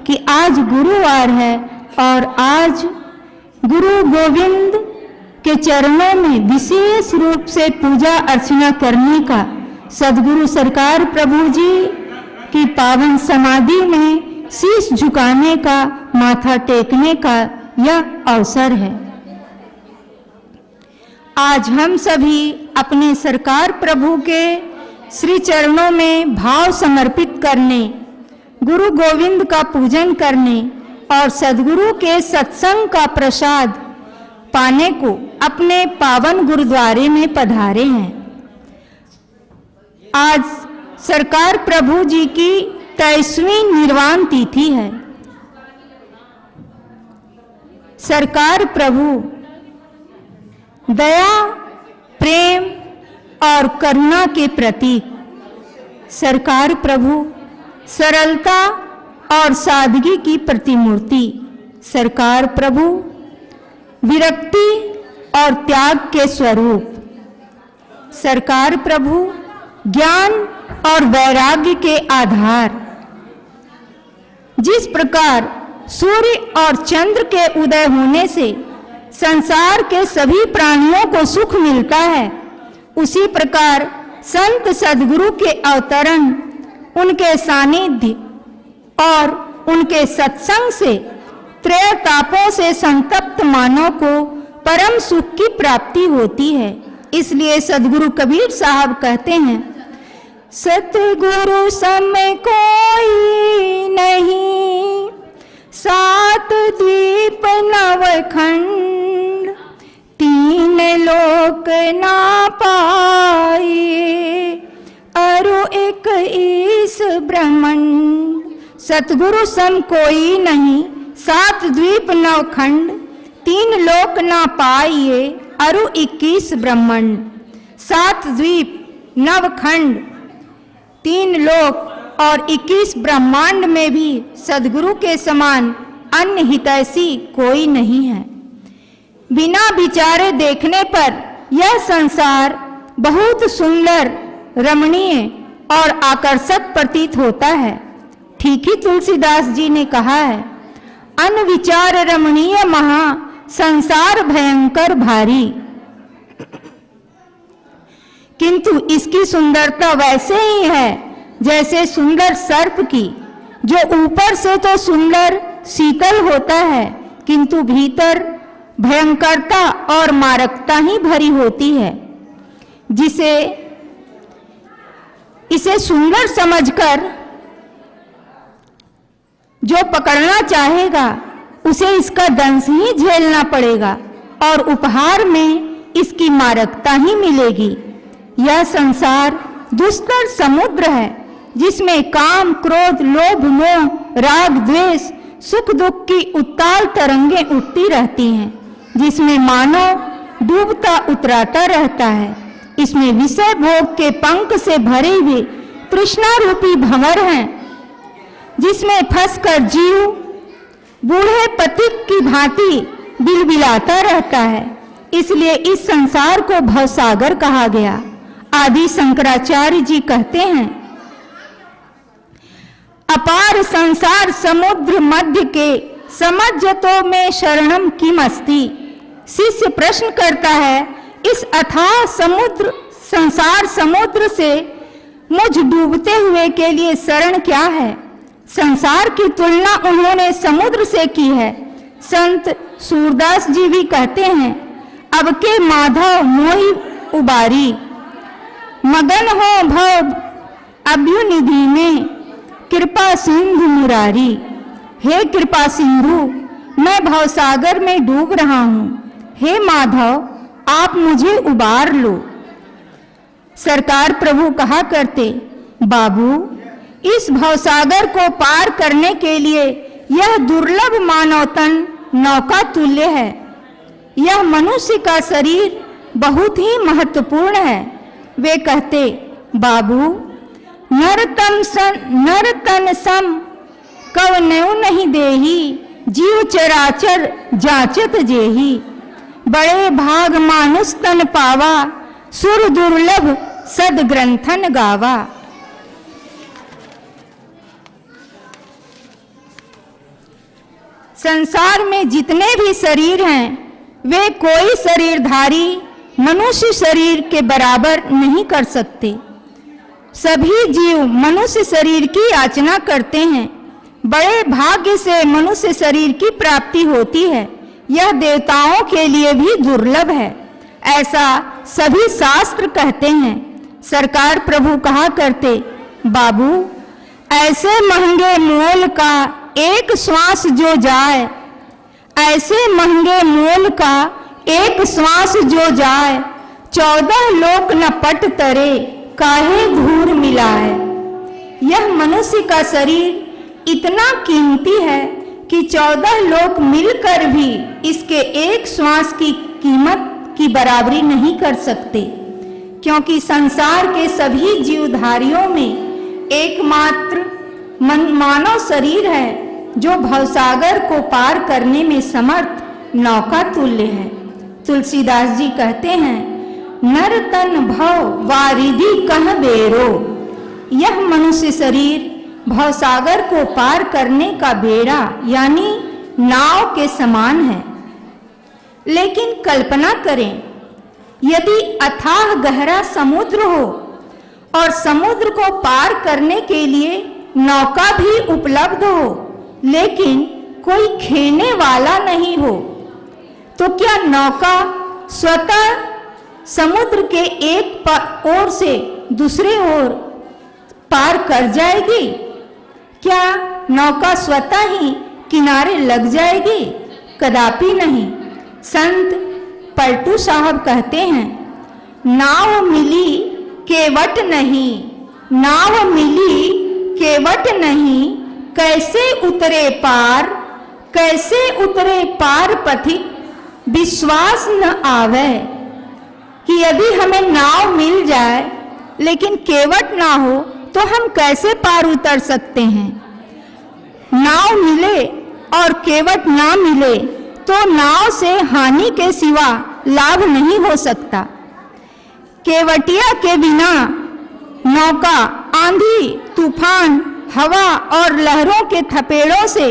कि आज गुरुवार है और आज गुरु गोविंद के चरणों में विशेष रूप से पूजा अर्चना करने का, सद्गुरु सरकार प्रभु जी की पावन समाधि में शीश झुकाने का, माथा टेकने का यह अवसर है। आज हम सभी अपने सरकार प्रभु के श्री चरणों में भाव समर्पित करने, गुरु गोविंद का पूजन करने और सद्गुरु के सत्संग का प्रसाद पाने को अपने पावन गुरुद्वारे में पधारे हैं। आज सरकार प्रभु जी की 23वीं निर्वाण तिथि है। सरकार प्रभु दया, प्रेम और करुणा के प्रतीक, सरकार प्रभु सरलता और सादगी की प्रतिमूर्ति, सरकार प्रभु विरक्ति और त्याग के स्वरूप, सरकार प्रभु ज्ञान और वैराग्य के आधार। जिस प्रकार सूर्य और चंद्र के उदय होने से संसार के सभी प्राणियों को सुख मिलता है, उसी प्रकार संत सद्गुरु के अवतरण, उनके सानिध्य और उनके सत्संग से त्रय तापों से संतप्त मानव को परम सुख की प्राप्ति होती है। इसलिए सद्गुरु कबीर साहब कहते हैं, सतगुरु सम कोई नहीं, सात द्वीप नवखंड, तीन लोक ना पाए, अरु एक ईश ब्रह्मांड। सतगुरु सम कोई नहीं, सात द्वीप नवखंड, तीन लोक ना पाइए, अरु 21 ब्रह्मांड। सात द्वीप, नवखंड, तीन लोक और 21 ब्रह्मांड में भी सद्गुरु के समान अन्य हितैषी कोई नहीं है। बिना विचारे देखने पर यह संसार बहुत सुंदर, रमणीय और आकर्षक प्रतीत होता है। ठीक ही तुलसीदास जी ने कहा है, अनविचार रमणीय महा, संसार भयंकर भारी। किंतु इसकी सुंदरता वैसे ही है जैसे सुंदर सर्प की, जो ऊपर से तो सुंदर शीतल होता है किंतु भीतर भयंकरता और मारकता ही भरी होती है। इसे सुंदर समझकर जो पकड़ना चाहेगा उसे इसका दंश ही झेलना पड़ेगा और उपहार में इसकी मारकता ही मिलेगी। यह संसार दुस्तर समुद्र है जिसमें काम, क्रोध, लोभ, मोह, राग, द्वेष, सुख दुख की उत्ताल तरंगें उठती रहती हैं, जिसमें मानव डूबता उतराता रहता है। इसमें विषय भोग के पंख से भरे हुए तृष्णा रूपी भंवर हैं, जिसमें फंसकर जीव बूढ़े पथिक की भांति बिलबिलाता रहता है। इसलिए इस संसार को भवसागर कहा गया। आदि शंकराचार्य जी कहते हैं, अपार संसार समुद्र मध्य के समज्जतो में शरणम किमस्ति। शिष्य प्रश्न करता है, इस अथाह समुद्र, संसार समुद्र से मुझ डूबते हुए के लिए शरण क्या है? संसार की तुलना उन्होंने समुद्र से की है। संत सूरदास जी भी कहते हैं, अब के माधव मोहि उबारी, मगन हो भव अभ्युनिधि में, कृपा सिंधु मुरारी। हे कृपा सिंधु, मैं भवसागर में डूब रहा हूँ, हे माधव आप मुझे उबार लो। सरकार प्रभु कहा करते, बाबू इस भवसागर को पार करने के लिए यह दुर्लभ मानव तन नौका तुल्य है। यह मनुष्य का शरीर बहुत ही महत्वपूर्ण है। वे कहते, बाबू नर तन सम कवनेउ नहीं देही, जीव चराचर जाचत जेही, बड़े भाग मानुष तन पावा, सुर दुर्लभ सद ग्रंथन गावा। संसार में जितने भी शरीर हैं वे कोई शरीरधारी मनुष्य शरीर के बराबर नहीं कर सकते। सभी जीव मनुष्य शरीर की याचना करते हैं। बड़े भाग्य से मनुष्य शरीर की प्राप्ति होती है। यह देवताओं के लिए भी दुर्लभ है, ऐसा सभी शास्त्र कहते हैं। सरकार प्रभु कहा करते, बाबू ऐसे महंगे मोल का एक श्वास जो जाए, ऐसे महंगे मोल का एक श्वास जो जाए, 14 लोक न पट तरे काहे धूर मिलाए। यह मनुष्य का शरीर इतना कीमती है कि 14 लोक मिलकर भी इसके एक श्वास की कीमत की बराबरी नहीं कर सकते, क्योंकि संसार के सभी जीवधारियों में एकमात्र मानव शरीर है जो भवसागर को पार करने में समर्थ नौका तुल्य है। तुलसीदास जी कहते हैं, नर तन भव वारिधि कह बेरो। यह मनुष्य शरीर भवसागर को पार करने का बेड़ा यानी नाव के समान है। लेकिन कल्पना करें, यदि अथाह गहरा समुद्र हो और समुद्र को पार करने के लिए नौका भी उपलब्ध हो, लेकिन कोई खेने वाला नहीं हो, तो क्या नौका स्वतः समुद्र के एक ओर से दूसरे ओर पार कर जाएगी? क्या नौका स्वतः ही किनारे लग जाएगी? कदापि नहीं। संत पलटू साहब कहते हैं, नाव मिली केवट नहीं, नाव मिली केवट नहीं, कैसे उतरे पार, कैसे उतरे पार पथिक, विश्वास न आवे। कि यदि हमें नाव मिल जाए लेकिन केवट ना हो तो हम कैसे पार उतर सकते हैं? नाव मिले और केवट ना मिले तो नाव से हानि के सिवा लाभ नहीं हो सकता। केवटिया के बिना नौका आंधी, तूफान, हवा और लहरों के थपेड़ों से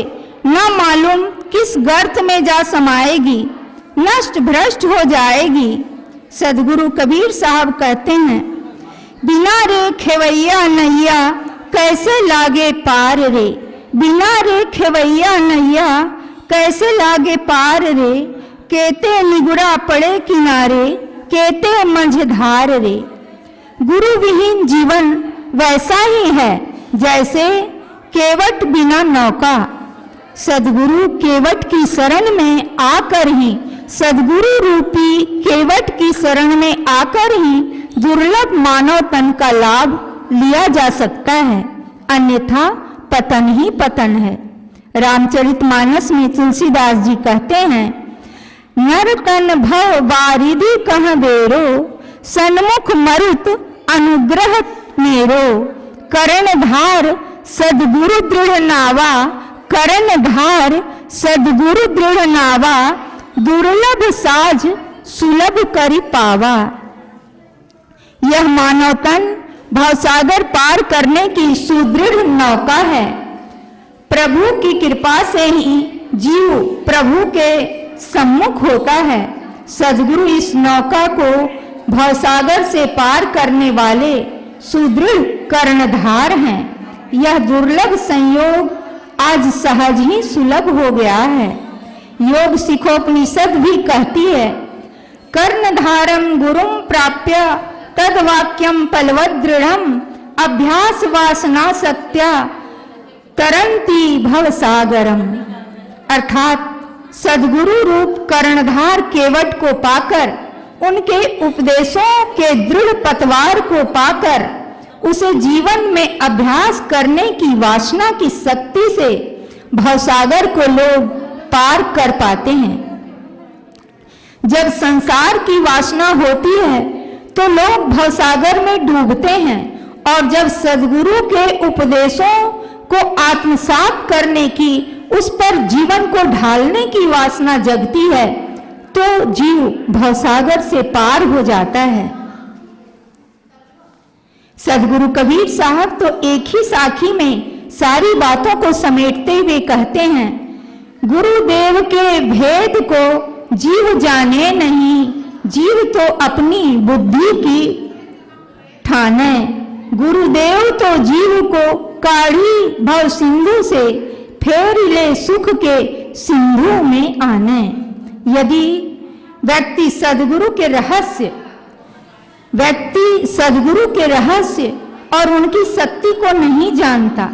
न मालूम किस गर्त में जा समाएगी, नष्ट भ्रष्ट हो जाएगी। सदगुरु कबीर साहब कहते हैं, बिना रे खेवैया नैया कैसे लागे पार रे, बिना रे खेवैया नैया कैसे लागे पार रे, केते निगुड़ा पड़े किनारे, केते मझधार रे। गुरु विहीन जीवन वैसा ही है जैसे केवट बिना नौका। सदगुरु केवट की शरण में आकर ही, सदगुरु रूपी केवट की शरण में आकर ही दुर्लभ मानव तन का लाभ लिया जा सकता है, अन्यथा पतन ही पतन है। रामचरितमानस में तुलसीदास जी कहते हैं, नर तन भव वारिधि कह बेरो, सन्मुख मरुत अनुग्रह मेरो, कर्णधार सदगुरु दृढ़ नावा, कर्णधार सदगुरु दृढ़ नावा, दुर्लभ साज सुलभ करि पावा। यह मानव तन भवसागर पार करने की सुदृढ़ नौका है। प्रभु की कृपा से ही जीव प्रभु के सम्मुख होता है। सदगुरु इस नौका को भवसागर से पार करने वाले सुदृढ़ कर्णधार हैं। यह दुर्लभ संयोग आज सहज ही सुलभ हो गया है। योग सिखोपनिषद भी कहती है, कर्णधारम गुरुम प्राप्य तद वाक्यम पलवदृढ़म, अभ्यास वासना सत्या तरंती भवसागरम। अर्थात सदगुरु रूप कर्णधार केवट को पाकर, उनके उपदेशों के दृढ़ पतवार को पाकर, उसे जीवन में अभ्यास करने की वासना की शक्ति से भवसागर को लोग पार कर पाते हैं। जब संसार की वासना होती है तो लोग भवसागर में डूबते हैं, और जब सद्गुरु के उपदेशों को आत्मसात करने की, उस पर जीवन को ढालने की वासना जगती है तो जीव भवसागर से पार हो जाता है। सदगुरु कबीर साहब तो एक ही साखी में सारी बातों को समेटते हुए कहते हैं, गुरुदेव के भेद को जीव जाने नहीं, जीव तो अपनी बुद्धि की ठाने। गुरुदेव तो जीव को काढ़ी भव सिंधु से, फेर ले सुख के सिंधु में आने। यदि व्यक्ति सदगुरु के रहस्य और उनकी शक्ति को नहीं जानता,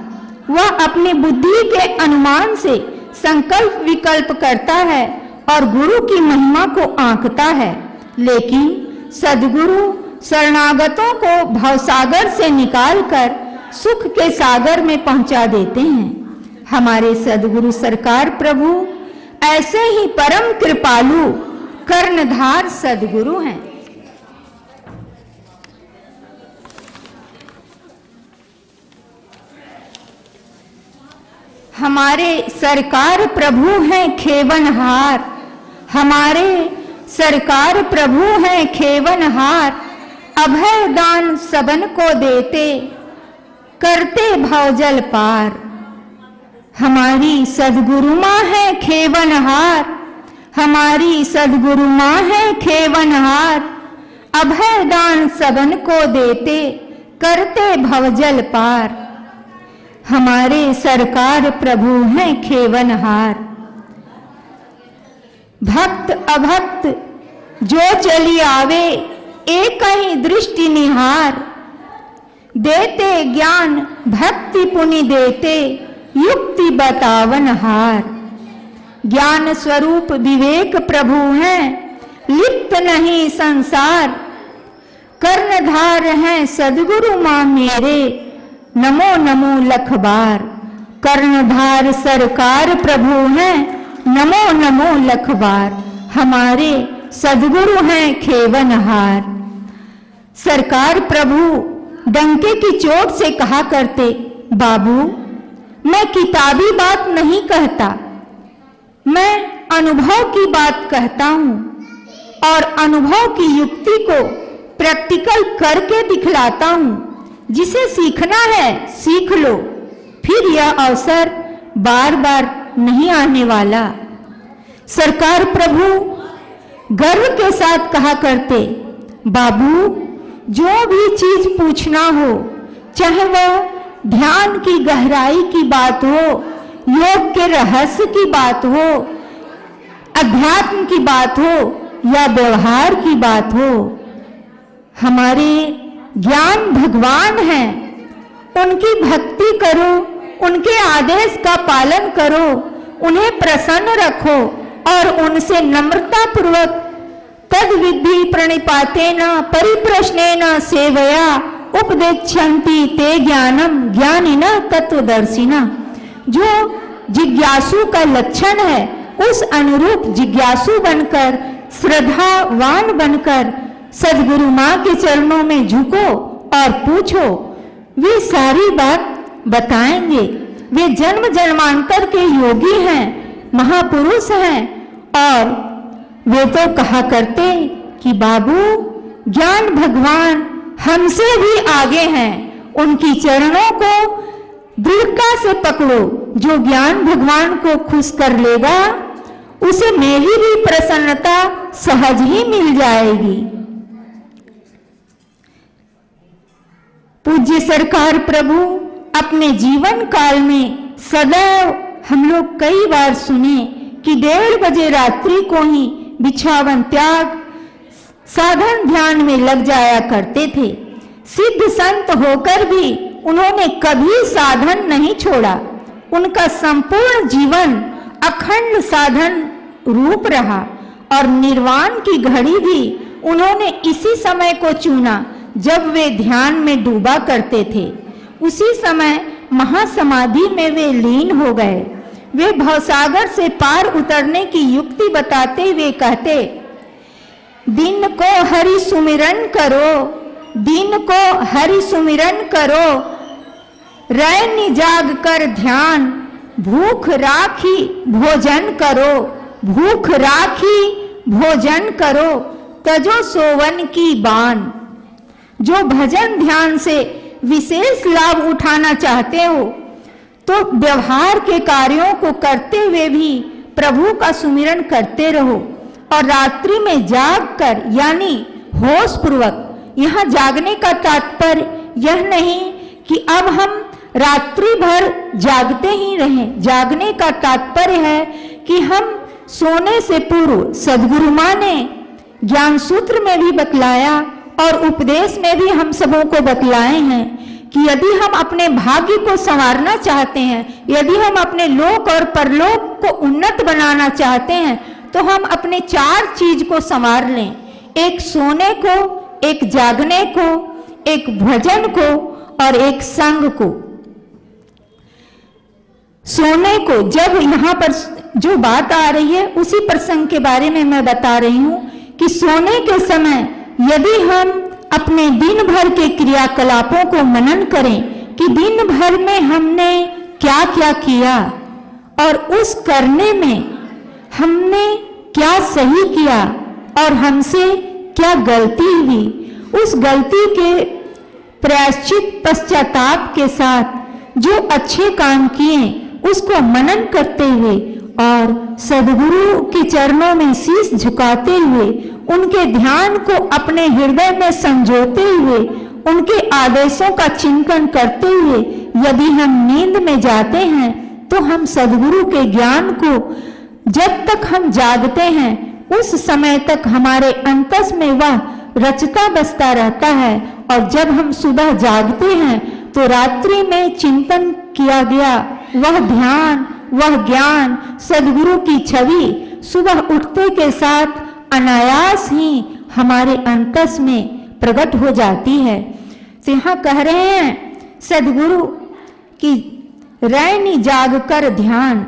वह अपनी बुद्धि के अनुमान से संकल्प विकल्प करता है और गुरु की महिमा को आंकता है। लेकिन सदगुरु शरणागतों को भवसागर से निकालकर सुख के सागर में पहुंचा देते हैं। हमारे सदगुरु सरकार प्रभु ऐसे ही परम कृपालु कर्णधार सदगुरु हैं। हमारे सरकार प्रभु हैं खेवनहार, हमारे सरकार प्रभु हैं खेवनहार, अभय दान सबन को देते, करते भवजल पार। हमारी सदगुरु माँ है खेवनहार, हमारी सदगुरु माँ है खेवनहार, अभय दान सबन को देते, करते भवजल पार। हमारे सरकार प्रभु हैं खेवनहार। भक्त अभक्त जो चली आवे, एक ही दृष्टि निहार, देते ज्ञान भक्ति पुनि देते, युक्ति बतावन हार। ज्ञान स्वरूप विवेक प्रभु हैं, लिप्त नहीं संसार, कर्णधार हैं सदगुरु माँ मेरे, नमो नमो लख बार। कर्णधार सरकार प्रभु हैं, नमो नमो लख बार। हमारे सदगुरु हैं खेवनहार। सरकार प्रभु डंके की चोट से कहा करते, बाबू मैं किताबी बात नहीं कहता, मैं अनुभव की बात कहता हूं और अनुभव की युक्ति को प्रैक्टिकल करके दिखलाता हूं। जिसे सीखना है सीख लो, फिर यह अवसर बार बार नहीं आने वाला। सरकार प्रभु गर्व के साथ कहा करते, बाबू जो भी चीज पूछना हो, चाहे वह ध्यान की गहराई की बात हो, योग के रहस्य की बात हो, अध्यात्म की बात हो या व्यवहार की बात हो, हमारे ज्ञान भगवान हैं, उनकी भक्ति करो, उनके आदेश का पालन करो, उन्हें प्रसन्न रखो और उनसे नम्रता पूर्वक तद विधि प्रणिपातेन परिप्रश्नेन सेवया उपदेक्षन्ति ते ज्ञानम ज्ञानिनः तत्वदर्शिनः। जो जिज्ञासु का लक्षण है, उस अनुरूप जिज्ञासु बनकर, श्रद्धावान बनकर सदगुरु माँ के चरणों में झुको और पूछो, वे सारी बात बताएंगे। वे जन्म जन्मांतर के योगी हैं, महापुरुष हैं और वे तो कहा करते कि बाबू ज्ञान भगवान हमसे भी आगे हैं, उनकी चरणों को दृढ़ता से पकड़ो। जो ज्ञान भगवान को खुश कर लेगा, उसे मेरी भी प्रसन्नता सहज ही मिल जाएगी। पूज्य सरकार प्रभु अपने जीवन काल में सदैव हम लोग कई बार सुने कि 1:30 बजे रात्रि को ही बिछावन त्याग साधन ध्यान में लग जाया करते थे। सिद्ध संत होकर भी उन्होंने कभी साधन नहीं छोड़ा। उनका संपूर्ण जीवन अखंड साधन रूप रहा और निर्वाण की घड़ी भी उन्होंने इसी समय को चुना जब वे ध्यान में डूबा करते थे। उसी समय महासमाधि में वे लीन हो गए। वे भवसागर से पार उतरने की युक्ति बताते हुए कहते, दिन को हरि सुमिरन करो, दिन को हरि सुमिरन करो, रैन जाग कर ध्यान, भूख राखी भोजन करो, भूख राखी भोजन करो, तजो सोवन की बान। जो भजन ध्यान से विशेष लाभ उठाना चाहते हो, तो व्यवहार के कार्यों को करते हुए भी प्रभु का सुमिरन करते रहो और रात्रि में जाग कर यानी होश पूर्वक। यहाँ जागने का तात्पर्य यह नहीं कि अब हम रात्रि भर जागते ही रहें। जागने का तात्पर्य है कि हम सोने से पूर्व, सद्गुरु माँ ने ज्ञान सूत्र में भी बतलाया और उपदेश में भी हम सबों को बतलाए हैं कि यदि हम अपने भाग्य को संवारना चाहते हैं, यदि हम अपने लोक और परलोक को उन्नत बनाना चाहते हैं, तो हम अपने 4 चीज को संवार लें। एक सोने को, एक जागने को, एक भजन को और एक संग को। सोने को, जब यहाँ पर जो बात आ रही है उसी प्रसंग के बारे में मैं बता रही हूं कि सोने के समय यदि हम अपने दिन भर के क्रियाकलापों को मनन करें कि दिन भर में हमने क्या क्या किया और उस करने में हमने क्या सही किया और हमसे क्या गलती हुई, उस गलती के प्रायश्चित पश्चाताप के साथ जो अच्छे काम किए उसको मनन करते हुए और सद्गुरु के चरणों में शीश झुकाते हुए, उनके ध्यान को अपने हृदय में संजोते हुए, उनके आदेशों का चिंतन करते हुए यदि हम नींद में जाते हैं तो हम सद्गुरु के ज्ञान को जब तक हम जागते हैं उस समय तक हमारे अंतस में वह रचता बसता रहता है और जब हम सुबह जागते हैं तो रात्रि में चिंतन किया गया वह ध्यान, वह ज्ञान, सद्गुरु की छवि सुबह उठते के साथ अनायास ही हमारे अंतस में प्रकट हो जाती है। तो यहाँ कह रहे हैं सद्गुरु कि रैनी जाग कर ध्यान,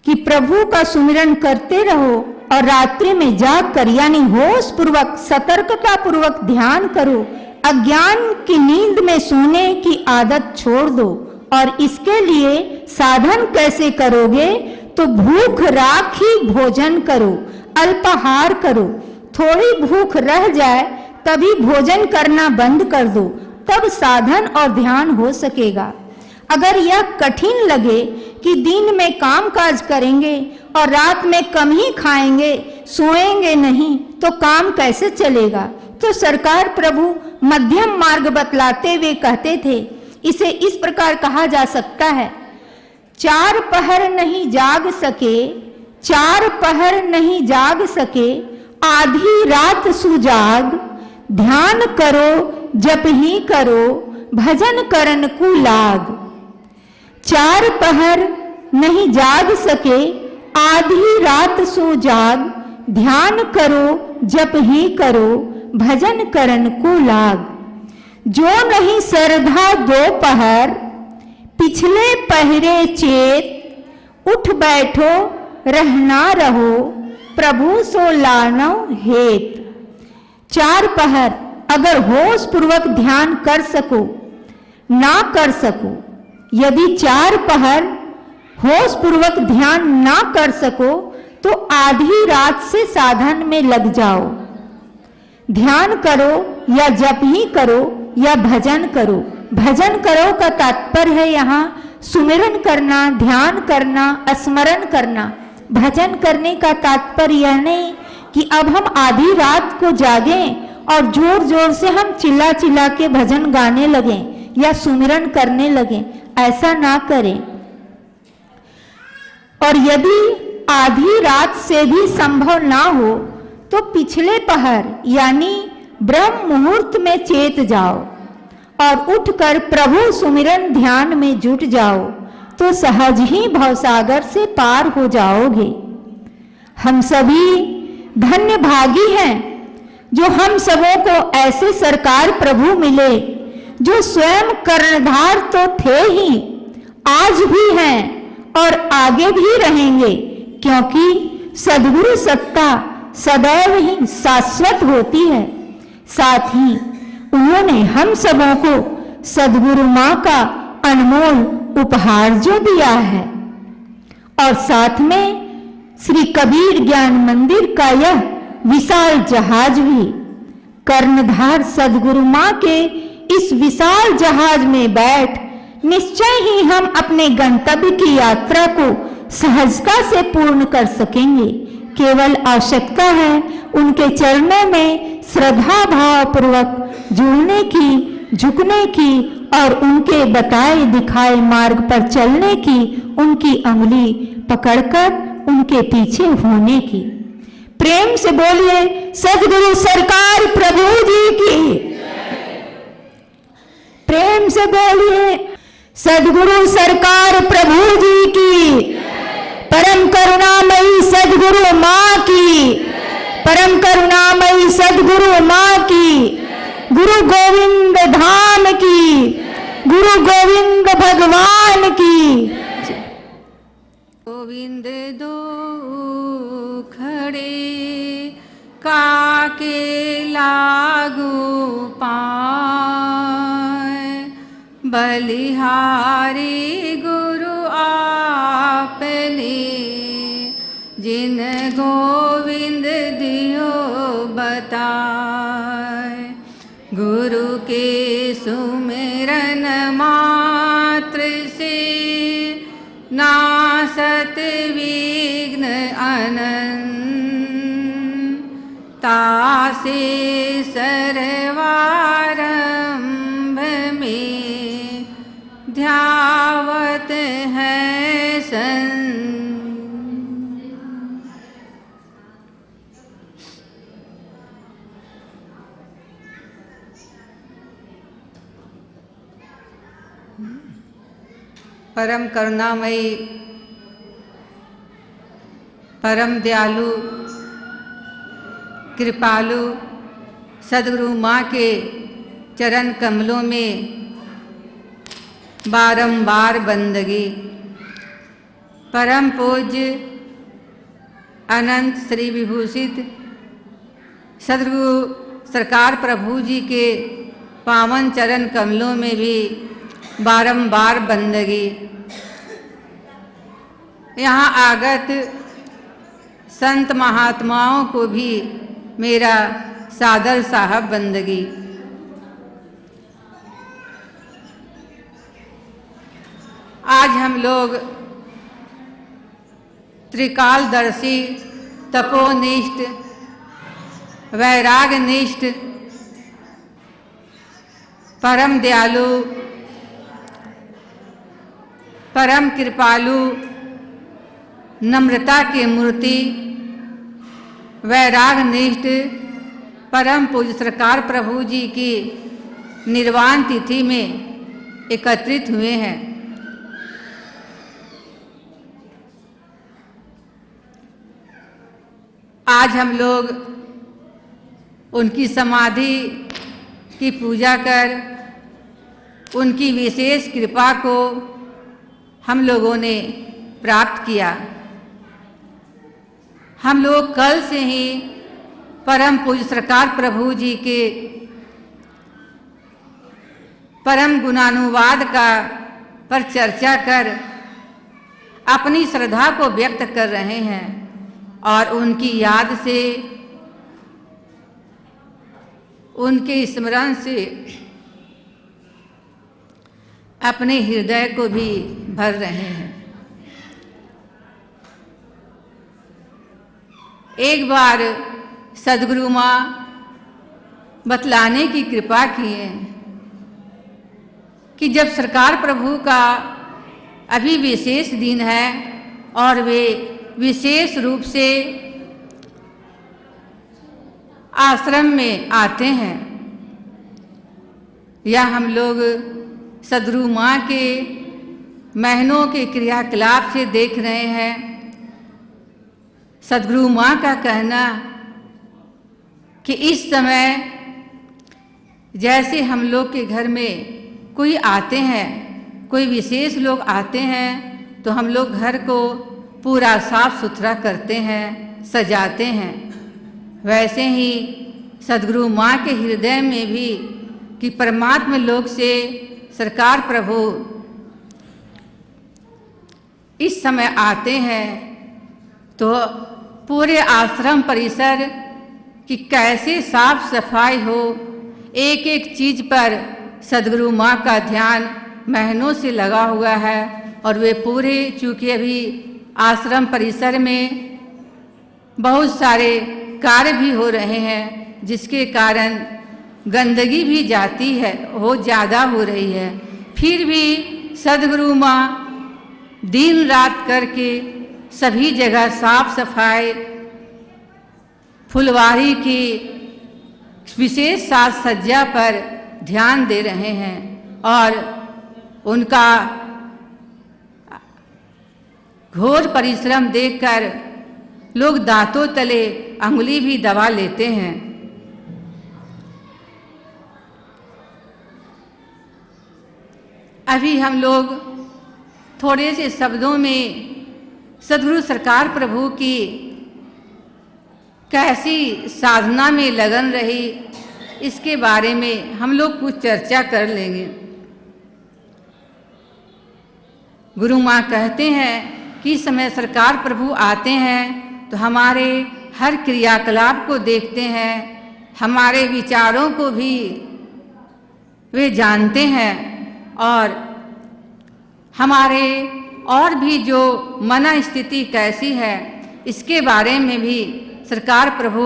कि प्रभु का सुमिरन करते रहो और रात्रि में जाग कर यानी होश पूर्वक, सतर्कता पूर्वक ध्यान करो। अज्ञान की नींद में सोने की आदत छोड़ दो। और इसके लिए साधन कैसे करोगे? तो भूख राखी भोजन करो, अल्पाहार करो। थोड़ी भूख रह जाए तभी भोजन करना बंद कर दो, तब साधन और ध्यान हो सकेगा। अगर यह कठिन लगे कि दिन में काम काज करेंगे और रात में कम ही खाएंगे, सोएंगे नहीं, तो काम कैसे चलेगा? तो सरकार प्रभु मध्यम मार्ग बतलाते हुए कहते थे, इसे इस प्रकार कहा जा सकता है, 4 पहर नहीं जाग सके, 4 पहर नहीं जाग सके, आधी रात सुजाग, ध्यान करो जप ही करो, भजन करन को लाग। 4 पहर नहीं जाग सके, आधी रात सो जाग, ध्यान करो जप ही करो, भजन करन को लाग। जो नहीं श्रद्धा 2 पहर, पिछले पहरे चेत, उठ बैठो रहना रहो, प्रभु सो लानो हेत। 4 पहर अगर होश पूर्वक ध्यान कर सको, ना कर सको, यदि 4 पहर होश पूर्वक ध्यान ना कर सको तो आधी रात से साधन में लग जाओ। ध्यान करो या जप ही करो या भजन करो। भजन करो का तात्पर्य है यहाँ सुमिरन करना, ध्यान करना, स्मरण करना। भजन करने का तात्पर्य यह नहीं कि अब हम आधी रात को जागें और जोर जोर से हम चिल्ला चिल्ला के भजन गाने लगें या सुमिरन करने लगें, ऐसा ना करें। और यदि आधी रात से भी संभव ना हो तो पिछले पहर यानी ब्रह्म मुहूर्त में चेत जाओ और उठकर प्रभु सुमिरन ध्यान में जुट जाओ, तो सहज ही भवसागर से पार हो जाओगे। हम सभी धन्य भागी हैं जो हम सबों को ऐसे सरकार प्रभु मिले जो स्वयं कर्णधार तो थे ही, आज भी हैं और आगे भी रहेंगे, क्योंकि सद्गुरु सत्ता सदैव ही शाश्वत होती है। साथ ही उन्होंने हम सबों को सद्गुरु माँ का अनमोल उपहार जो दिया है, और साथ में श्री कबीर ज्ञान मंदिर का यह विशाल जहाज भी। कर्णधार सद्गुरु माँ के इस विशाल जहाज में बैठ निश्चय ही हम अपने गंतव्य की यात्रा को सहजता से पूर्ण कर सकेंगे। केवल आवश्यकता है उनके चरणों में श्रद्धा भाव पूर्वक जुड़ने की, झुकने की और उनके बताए दिखाए मार्ग पर चलने की, उनकी अंगुली पकड़कर उनके पीछे होने की। प्रेम से बोलिए सद्गुरु सरकार प्रभु जी की। प्रेम से बोलिए सद्गुरु सरकार प्रभु जी की। परम करुणामयी सद्गुरु माँ की। परम करुणामयी सद्गुरु माँ की। गुरु गोविंद धाम की। गुरु गोविंद भगवान की। गोविंद दो खड़े काके लागू पाए, बलिहारी गुरु आपने जिन गोविंद दियो बताए। गुरु के सुमिरन मात्र से नासत विघ्न अनंत, तासे सर्वारंभ में ध्यावत है संत। परम करुणामयी, परम दयालु, कृपालु सद्गुरु माँ के चरण कमलों में बारंबार बंदगी। परम पूज्य अनंत श्री विभूषित सद्गुरु सरकार प्रभु जी के पावन चरण कमलों में भी बारंबार बंदगी। यहाँ आगत संत महात्माओं को भी मेरा सादर साहब बंदगी। आज हम लोग त्रिकालदर्शी, तपोनिष्ठ, वैरागनिष्ठ, परम दयालु, परम कृपालु, नम्रता की मूर्ति, वैरागनिष्ठ परम पूज्य सरकार प्रभु जी की निर्वाण तिथि में एकत्रित हुए हैं। आज हम लोग उनकी समाधि की पूजा कर उनकी विशेष कृपा को हम लोगों ने प्राप्त किया। हम लोग कल से ही परम पूज्य सरकार प्रभु जी के परम गुणानुवाद का पर चर्चा कर अपनी श्रद्धा को व्यक्त कर रहे हैं और उनकी याद से, उनके स्मरण से अपने हृदय को भी भर रहे हैं। एक बार सद्गुरु माँ बतलाने की कृपा किए कि जब सरकार प्रभु का अभी विशेष दिन है और वे विशेष रूप से आश्रम में आते हैं, या हम लोग सद्गुरु माँ के महीनों के क्रियाकलाप से देख रहे हैं। सद्गुरु माँ का कहना कि इस समय जैसे हम लोग के घर में कोई आते हैं, कोई विशेष लोग आते हैं, तो हम लोग घर को पूरा साफ सुथरा करते हैं, सजाते हैं। वैसे ही सद्गुरु माँ के हृदय में भी कि परमात्मा लोक से सरकार प्रभु इस समय आते हैं, तो पूरे आश्रम परिसर की कैसे साफ सफाई हो, एक एक चीज पर सद्गुरु माँ का ध्यान महीनों से लगा हुआ है। और वे पूरे, चूँकि अभी आश्रम परिसर में बहुत सारे कार्य भी हो रहे हैं, जिसके कारण गंदगी भी जाती है, बहुत ज़्यादा हो रही है। फिर भी सद्गुरु माँ दिन रात करके सभी जगह साफ सफाई, फुलवारी की विशेष साज सज्जा पर ध्यान दे रहे हैं और उनका घोर परिश्रम देखकर लोग दांतों तले अंगुली भी दबा लेते हैं। अभी हम लोग थोड़े से शब्दों में सद्गुरु सरकार प्रभु की कैसी साधना में लगन रही, इसके बारे में हम लोग कुछ चर्चा कर लेंगे। गुरु माँ कहते हैं कि इस समय सरकार प्रभु आते हैं तो हमारे हर क्रियाकलाप को देखते हैं, हमारे विचारों को भी वे जानते हैं और हमारे और भी जो मन स्थिति कैसी है इसके बारे में भी सरकार प्रभु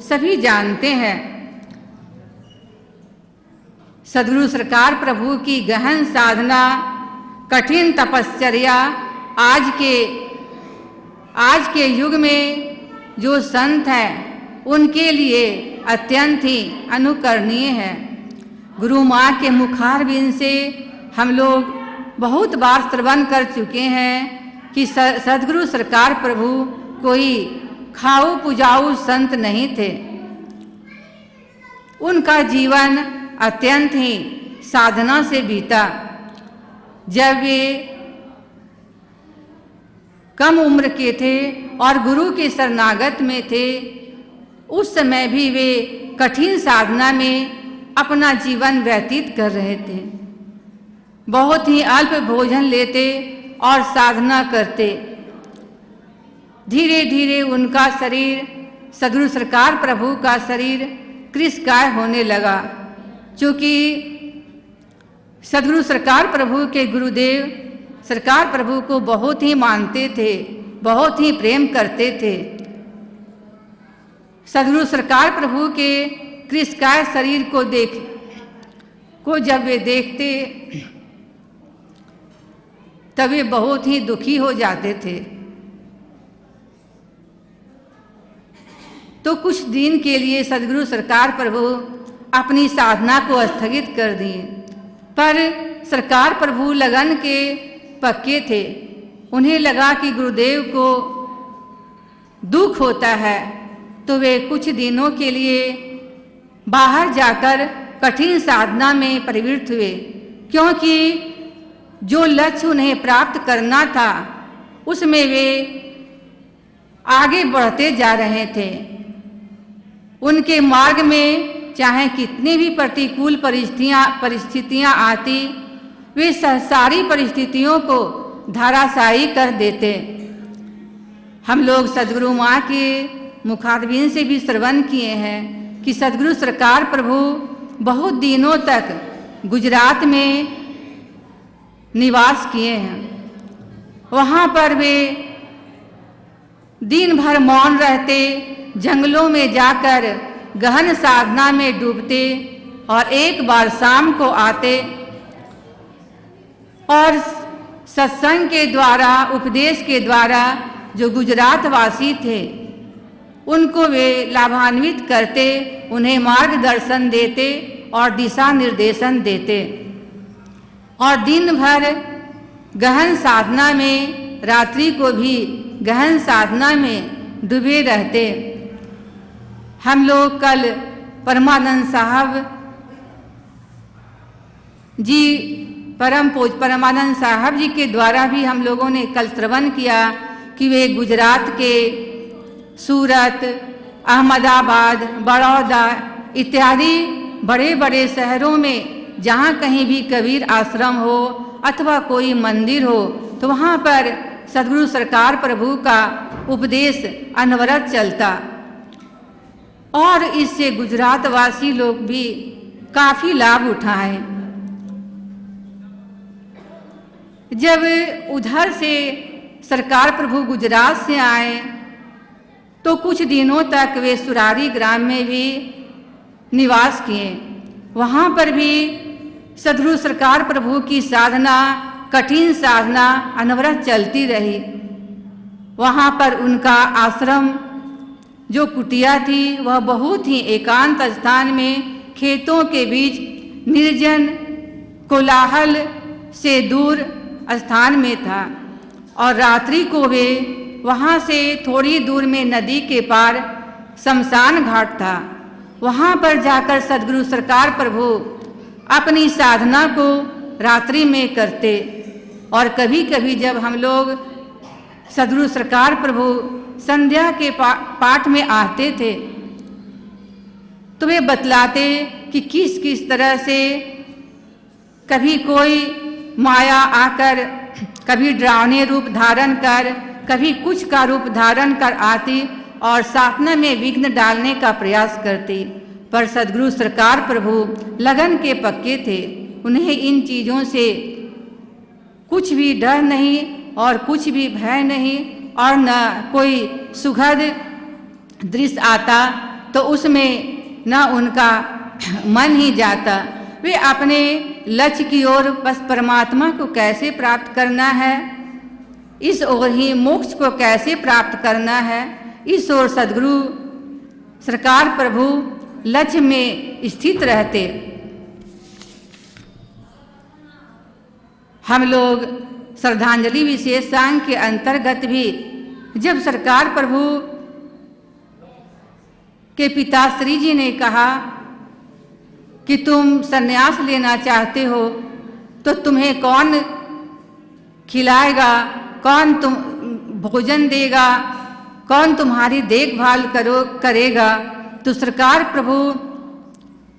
सभी जानते हैं। सद्गुरु सरकार प्रभु की गहन साधना, कठिन तपश्चर्या आज के युग में जो संत हैं उनके लिए अत्यंत ही अनुकरणीय है। गुरु माँ के मुखारबिंद से हम लोग बहुत बार श्रवण कर चुके हैं कि सद्गुरु सरकार प्रभु कोई खाऊ पुजाऊ संत नहीं थे। उनका जीवन अत्यंत ही साधना से बीता। जब वे कम उम्र के थे और गुरु के शरणागत में थे, उस समय भी वे कठिन साधना में अपना जीवन व्यतीत कर रहे थे। बहुत ही अल्प भोजन लेते और साधना करते। धीरे धीरे उनका शरीर, सद्गुरु सरकार प्रभु का शरीर कृशकाय होने लगा। चूँकि सद्गुरु सरकार प्रभु के गुरुदेव सरकार प्रभु को बहुत ही मानते थे, बहुत ही प्रेम करते थे। सद्गुरु सरकार प्रभु के कृशकाय शरीर को जब वे देखते तब वे बहुत ही दुखी हो जाते थे। तो कुछ दिन के लिए सद्गुरु सरकार प्रभु अपनी साधना को स्थगित कर दिए, पर सरकार प्रभु लगन के पक्के थे। उन्हें लगा कि गुरुदेव को दुख होता है, तो वे कुछ दिनों के लिए बाहर जाकर कठिन साधना में प्रवृत्त हुए, क्योंकि जो लक्ष्य उन्हें प्राप्त करना था उसमें वे आगे बढ़ते जा रहे थे। उनके मार्ग में चाहे कितनी भी प्रतिकूल परिस्थितियां आती, वे सारी परिस्थितियों को धराशायी कर देते। हम लोग सद्गुरु माँ के मुखारबिंद से भी श्रवण किए हैं कि सद्गुरु सरकार प्रभु बहुत दिनों तक गुजरात में निवास किए हैं। वहाँ पर वे दिन भर मौन रहते, जंगलों में जाकर गहन साधना में डूबते और एक बार शाम को आते और सत्संग के द्वारा, उपदेश के द्वारा जो गुजरात वासी थे उनको वे लाभान्वित करते, उन्हें मार्गदर्शन देते और दिशा निर्देशन देते और दिन भर गहन साधना में, रात्रि को भी गहन साधना में डूबे रहते। हम लोग कल परमानंद साहब जी, परम पूज्य परमानंद साहब जी के द्वारा भी हम लोगों ने कल श्रवण किया कि वे गुजरात के सूरत, अहमदाबाद, बड़ौदा इत्यादि बड़े बड़े शहरों में जहाँ कहीं भी कबीर आश्रम हो अथवा कोई मंदिर हो तो वहाँ पर सद्गुरु सरकार प्रभु का उपदेश अनवरत चलता और इससे गुजरात वासी लोग भी काफ़ी लाभ उठाए। जब उधर से सरकार प्रभु गुजरात से आए तो कुछ दिनों तक वे सुरारी ग्राम में भी निवास किए। वहाँ पर भी सद्गुरु सरकार प्रभु की साधना, कठिन साधना अनवरत चलती रही। वहाँ पर उनका आश्रम जो कुटिया थी वह बहुत ही एकांत स्थान में खेतों के बीच निर्जन कोलाहल से दूर स्थान में था और रात्रि को वे वहाँ से थोड़ी दूर में नदी के पार शमशान घाट था। वहाँ पर जाकर सद्गुरु सरकार प्रभु अपनी साधना को रात्रि में करते और कभी कभी जब हम लोग सद्गुरु सरकार प्रभु संध्या के पाठ में आते थे तो वे बतलाते कि किस किस तरह से कभी कोई माया आकर, कभी डरावने रूप धारण कर, कभी कुछ का रूप धारण कर आती और साधना में विघ्न डालने का प्रयास करती। पर सद्गुरु सरकार प्रभु लगन के पक्के थे। उन्हें इन चीज़ों से कुछ भी डर नहीं और कुछ भी भय नहीं और न कोई सुखद दृश्य आता तो उसमें न उनका मन ही जाता। वे अपने लक्ष्य की ओर बस परमात्मा को कैसे प्राप्त करना है, इस ओर ही मोक्ष को कैसे प्राप्त करना है, इस ओर सद्गुरु सरकार प्रभु लक्ष्य में स्थित रहते। हम लोग श्रद्धांजलि विशेष सांग के अंतर्गत भी जब सरकार प्रभु के पिताश्री जी ने कहा कि तुम संन्यास लेना चाहते हो तो तुम्हें कौन खिलाएगा, कौन तुम भोजन देगा, कौन तुम्हारी देखभाल करेगा। तो सरकार प्रभु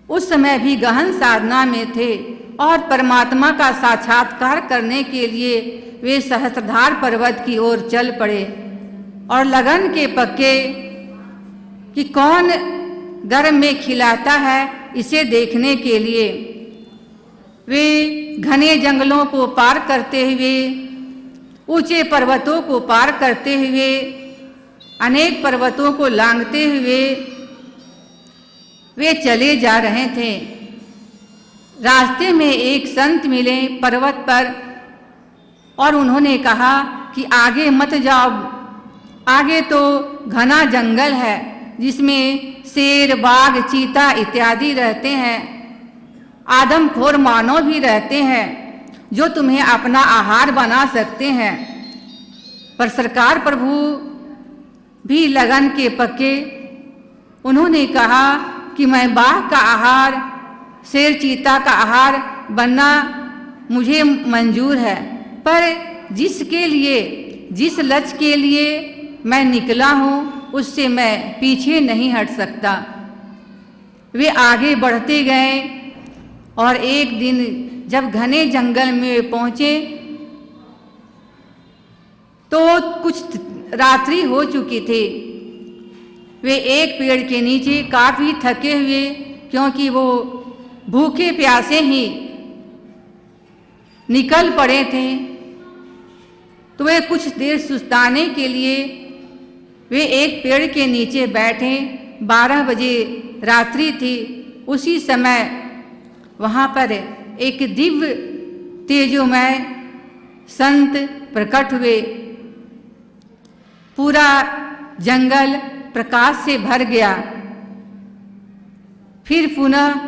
उस समय भी गहन साधना में थे और परमात्मा का साक्षात्कार करने के लिए वे सहस्त्रधार पर्वत की ओर चल पड़े और लगन के पक्के कि कौन गर्म में खिलाता है इसे देखने के लिए वे घने जंगलों को पार करते हुए, ऊंचे पर्वतों को पार करते हुए, अनेक पर्वतों को लांघते हुए वे चले जा रहे थे। रास्ते में एक संत मिले पर्वत पर और उन्होंने कहा कि आगे मत जाओ, आगे तो घना जंगल है जिसमें शेर, बाघ, चीता इत्यादि रहते हैं, आदमखोर मानव भी रहते हैं जो तुम्हें अपना आहार बना सकते हैं। पर सरकार प्रभु भी लगन के पक्के, उन्होंने कहा कि मैं बाघ का आहार, शेर, चीता का आहार बनना मुझे मंजूर है, पर जिसके लिए, जिस लक्ष्य के लिए मैं निकला हूँ उससे मैं पीछे नहीं हट सकता। वे आगे बढ़ते गए और एक दिन जब घने जंगल में पहुँचे तो कुछ रात्रि हो चुकी थी। वे एक पेड़ के नीचे काफ़ी थके हुए, क्योंकि वो भूखे प्यासे ही निकल पड़े थे, तो वे कुछ देर सुस्ताने के लिए वे एक पेड़ के नीचे बैठे। 12 बजे रात्रि थी। उसी समय वहाँ पर एक दिव्य तेजोमय संत प्रकट हुए। पूरा जंगल प्रकाश से भर गया। फिर पुनः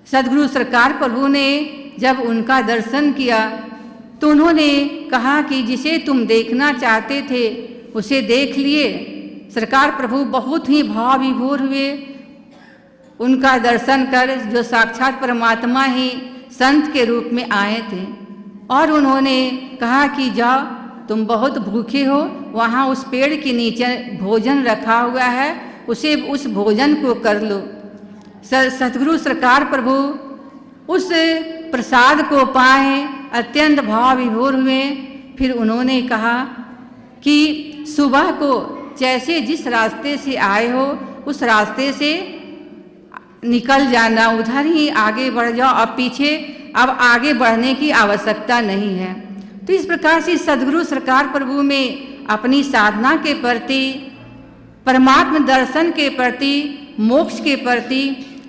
सद्गुरु सरकार प्रभु ने जब उनका दर्शन किया तो उन्होंने कहा कि जिसे तुम देखना चाहते थे उसे देख लिए। सरकार प्रभु बहुत ही भाव विभोर हुए उनका दर्शन कर, जो साक्षात परमात्मा ही संत के रूप में आए थे, और उन्होंने कहा कि जाओ, तुम बहुत भूखे हो, वहाँ उस पेड़ के नीचे भोजन रखा हुआ है, उस भोजन को कर लो। सद्गुरु सरकार प्रभु उस प्रसाद को पाए, अत्यंत भाव विभोर हुए। फिर उन्होंने कहा कि सुबह को जैसे जिस रास्ते से आए हो उस रास्ते से निकल जाना, उधर ही आगे बढ़ जाओ, अब पीछे अब आगे बढ़ने की आवश्यकता नहीं है। तो इस प्रकार से सदगुरु सरकार प्रभु में अपनी साधना के प्रति, परमात्मा दर्शन के प्रति, मोक्ष के प्रति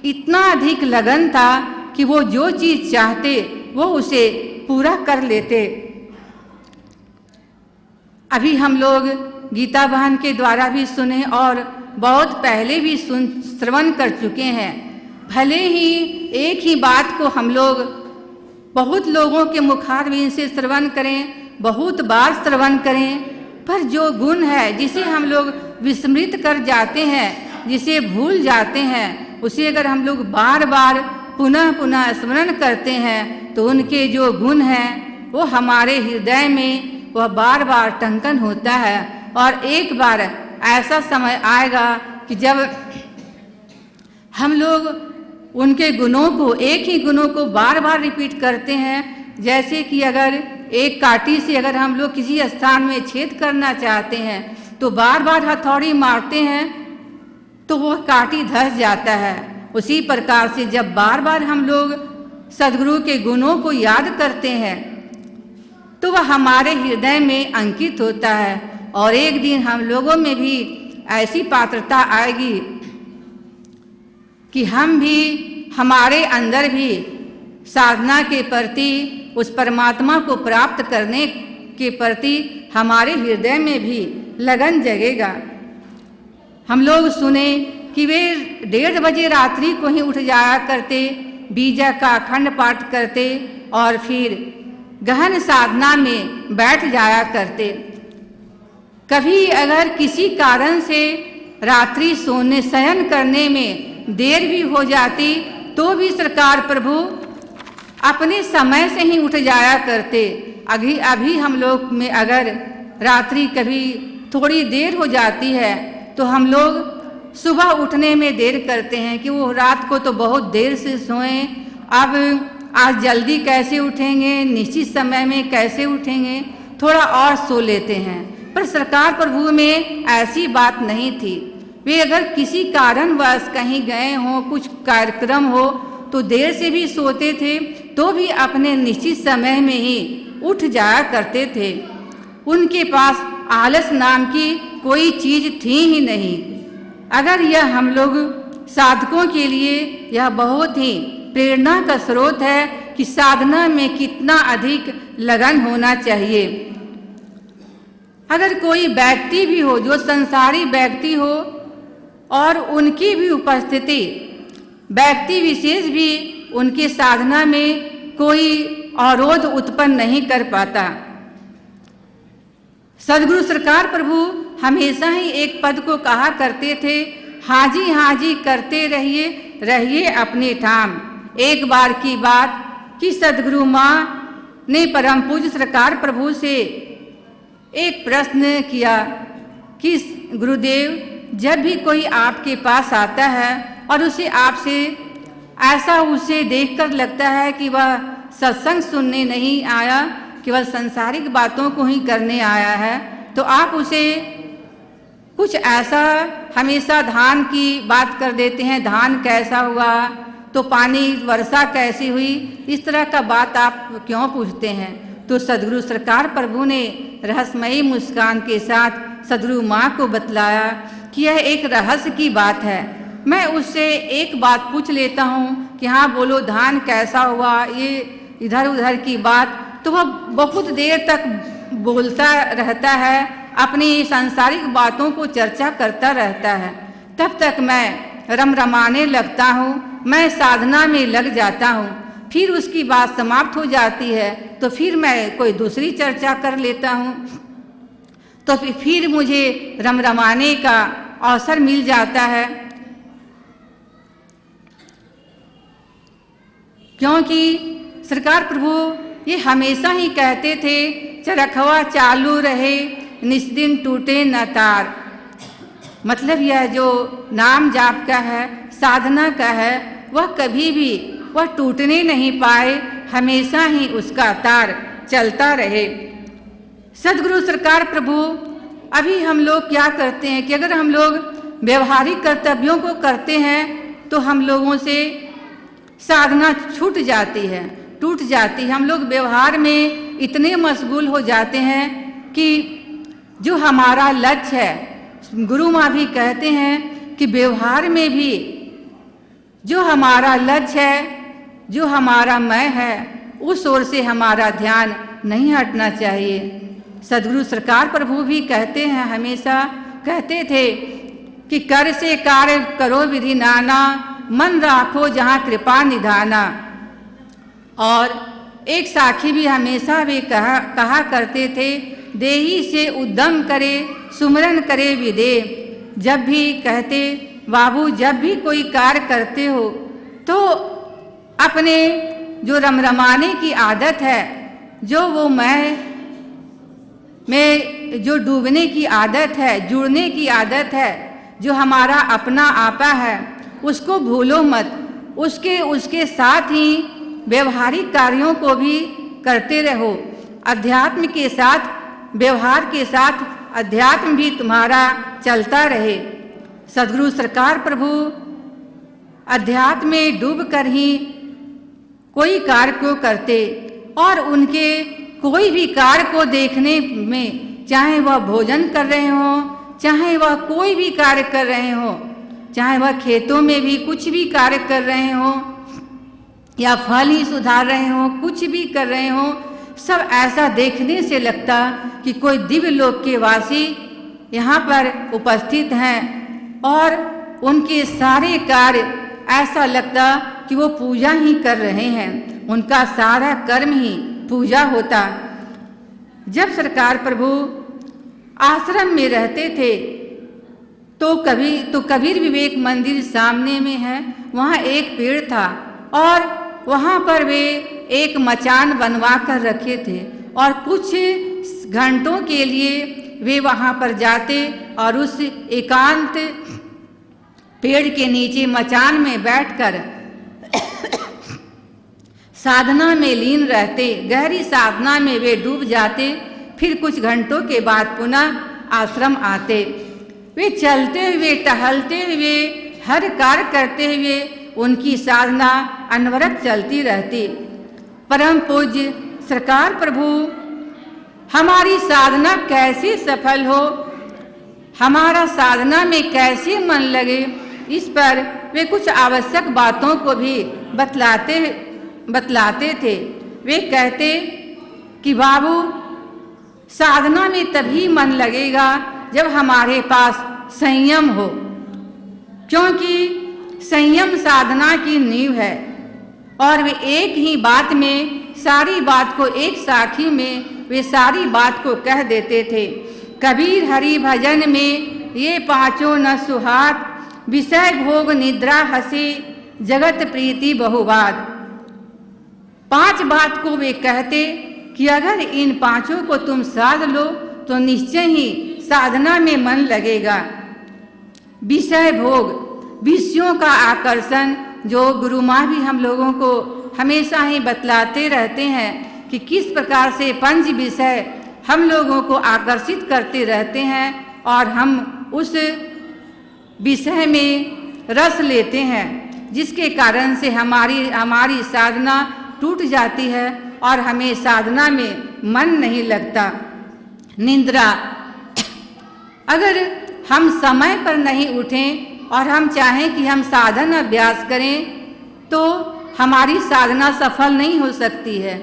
इतना अधिक लगन था कि वो जो चीज चाहते वो उसे पूरा कर लेते। अभी हम लोग गीता बहन के द्वारा भी सुने और बहुत पहले भी श्रवण कर चुके हैं। भले ही एक ही बात को हम लोग बहुत लोगों के मुखारबिंद से श्रवण करें, बहुत बार श्रवण करें, पर जो गुण है जिसे हम लोग विस्मृत कर जाते हैं, जिसे भूल जाते हैं, उसे अगर हम लोग बार बार पुनः पुनः स्मरण करते हैं तो उनके जो गुण हैं वो हमारे हृदय में वह बार बार टंकन होता है। और एक बार ऐसा समय आएगा कि जब हम लोग उनके गुणों को, एक ही गुणों को बार बार रिपीट करते हैं, जैसे कि अगर एक कांटी से अगर हम लोग किसी स्थान में छेद करना चाहते हैं तो बार बार हथौड़ी मारते हैं तो वह कांटी धंस जाता है। उसी प्रकार से जब बार बार हम लोग सद्गुरु के गुणों को याद करते हैं तो वह हमारे हृदय में अंकित होता है और एक दिन हम लोगों में भी ऐसी पात्रता आएगी कि हम भी, हमारे अंदर भी साधना के प्रति, उस परमात्मा को प्राप्त करने के प्रति हमारे हृदय में भी लगन जगेगा। हम लोग सुने कि वे 1:30 बजे रात्रि को ही उठ जाया करते, बीजा का अखंड पाठ करते और फिर गहन साधना में बैठ जाया करते। कभी अगर किसी कारण से रात्रि सोने शयन करने में देर भी हो जाती तो भी सरकार प्रभु अपने समय से ही उठ जाया करते। अभी हम लोग में अगर रात्रि कभी थोड़ी देर हो जाती है तो हम लोग सुबह उठने में देर करते हैं कि वो रात को तो बहुत देर से सोएं, अब आज जल्दी कैसे उठेंगे, निश्चित समय में कैसे उठेंगे, थोड़ा और सो लेते हैं। पर सरकार प्रभु में ऐसी बात नहीं थी। वे अगर किसी कारणवश कहीं गए हों, कुछ कार्यक्रम हो तो देर से भी सोते थे तो भी अपने निश्चित समय में ही उठ जाया करते थे। उनके पास आलस नाम की कोई चीज थी ही नहीं। अगर यह हम लोग साधकों के लिए यह बहुत ही प्रेरणा का स्रोत है कि साधना में कितना अधिक लगन होना चाहिए। अगर कोई व्यक्ति भी हो जो संसारी व्यक्ति हो और उनकी भी उपस्थिति, व्यक्ति विशेष भी उनके साधना में कोई अवरोध उत्पन्न नहीं कर पाता। सद्गुरु सरकार प्रभु हमेशा ही एक पद को कहा करते थे, हाजी हाजी करते रहिए, रहिए अपने ठाम। एक बार की बात कि सद्गुरु माँ ने परम पूज्य सरकार प्रभु से एक प्रश्न किया कि गुरुदेव, जब भी कोई आपके पास आता है और उसे आपसे ऐसा उसे देखकर लगता है कि वह सत्संग सुनने नहीं आया, केवल सांसारिक बातों को ही करने आया है, तो आप उसे कुछ ऐसा हमेशा धान की बात कर देते हैं, धान कैसा हुआ, तो पानी वर्षा कैसी हुई, इस तरह का बात आप क्यों पूछते हैं। तो सद्गुरु सरकार प्रभु ने रहस्यमयी मुस्कान के साथ सद्गुरु माँ को बतलाया कि यह एक रहस्य की बात है। मैं उससे एक बात पूछ लेता हूँ कि हाँ बोलो धान कैसा हुआ, ये इधर उधर की बात, तो वह बहुत देर तक बोलता रहता है, अपनी सांसारिक बातों को चर्चा करता रहता है। तब तक मैं रमरमाने लगता हूँ, मैं साधना में लग जाता हूँ। फिर उसकी बात समाप्त हो जाती है तो फिर मैं कोई दूसरी चर्चा कर लेता हूँ, तो फिर मुझे रमरमाने का अवसर मिल जाता है। क्योंकि सरकार प्रभु ये हमेशा ही कहते थे, चरखवा चालू रहे निस्दिन टूटे न तार। मतलब यह जो नाम जाप का है, साधना का है, वह कभी भी वह टूटने नहीं पाए, हमेशा ही उसका तार चलता रहे। सद्गुरु सरकार प्रभु अभी हम लोग क्या करते हैं कि अगर हम लोग व्यवहारिक कर्तव्यों को करते हैं तो हम लोगों से साधना छूट जाती है, टूट जाती है। हम लोग व्यवहार में इतने मशगूल हो जाते हैं कि जो हमारा लक्ष्य है, गुरु माँ भी कहते हैं कि व्यवहार में भी जो हमारा लक्ष्य है, जो हमारा मैं है, उस ओर से हमारा ध्यान नहीं हटना चाहिए। सद्गुरु सरकार प्रभु भी कहते हैं, हमेशा कहते थे कि कर से कार्य करो विधि नाना, मन राखो जहाँ कृपा निधाना। और एक साखी भी हमेशा वे कहा करते थे, देही से उद्यम करे सुमरन करे विदे। जब भी कहते, बाबू जब भी कोई कार्य करते हो तो अपने जो रमरमाने की आदत है, जो वो मैं में जो डूबने की आदत है, जुड़ने की आदत है, जो हमारा अपना आपा है, उसको भूलो मत। उसके साथ ही व्यवहारिक कार्यों को भी करते रहो। अध्यात्म के साथ, व्यवहार के साथ अध्यात्म भी तुम्हारा चलता रहे। सद्गुरु सरकार प्रभु अध्यात्म में डूब कर ही कोई कार्य को करते, और उनके कोई भी कार्य को देखने में, चाहे वह भोजन कर रहे हों, चाहे वह कोई भी कार्य कर रहे हों, चाहे वह खेतों में भी कुछ भी कार्य कर रहे हों, या फल ही सुधार रहे हों, कुछ भी कर रहे हों, सब ऐसा देखने से लगता कि कोई दिव्य लोक के वासी यहाँ पर उपस्थित हैं, और उनके सारे कार्य ऐसा लगता कि वो पूजा ही कर रहे हैं, उनका सारा कर्म ही पूजा होता। जब सरकार प्रभु आश्रम में रहते थे तो कबीर विवेक मंदिर सामने में है, वहाँ एक पेड़ था, और वहाँ पर वे एक मचान बनवा कर रखे थे, और कुछ घंटों के लिए वे वहाँ पर जाते और उस एकांत पेड़ के नीचे मचान में बैठकर साधना में लीन रहते। गहरी साधना में वे डूब जाते। फिर कुछ घंटों के बाद पुनः आश्रम आते। वे चलते हुए, टहलते हुए, हर कार्य करते हुए उनकी साधना अनवरत चलती रहती। परम पूज्य सरकार प्रभु हमारी साधना कैसे सफल हो, हमारा साधना में कैसे मन लगे, इस पर वे कुछ आवश्यक बातों को भी बतलाते थे। वे कहते कि बाबू, साधना में तभी मन लगेगा जब हमारे पास संयम हो, क्योंकि संयम साधना की नींव है। और वे एक ही बात में सारी बात को, एक साखी में वे सारी बात को कह देते थे। कबीर हरि भजन में ये पांचों न सुहाग, विषय भोग निद्रा हंसी, जगत प्रीति बहुवाद। 5 बात को वे कहते कि अगर इन पांचों को तुम साध लो तो निश्चय ही साधना में मन लगेगा। विषय भोग, विषयों का आकर्षण, जो गुरु माँ भी हम लोगों को हमेशा ही बतलाते रहते हैं कि किस प्रकार से 5 विषय हम लोगों को आकर्षित करते रहते हैं, और हम उस विषय में रस लेते हैं, जिसके कारण से हमारी साधना टूट जाती है और हमें साधना में मन नहीं लगता। निद्रा, अगर हम समय पर नहीं उठें और हम चाहें कि हम साधन अभ्यास करें तो हमारी साधना सफल नहीं हो सकती है,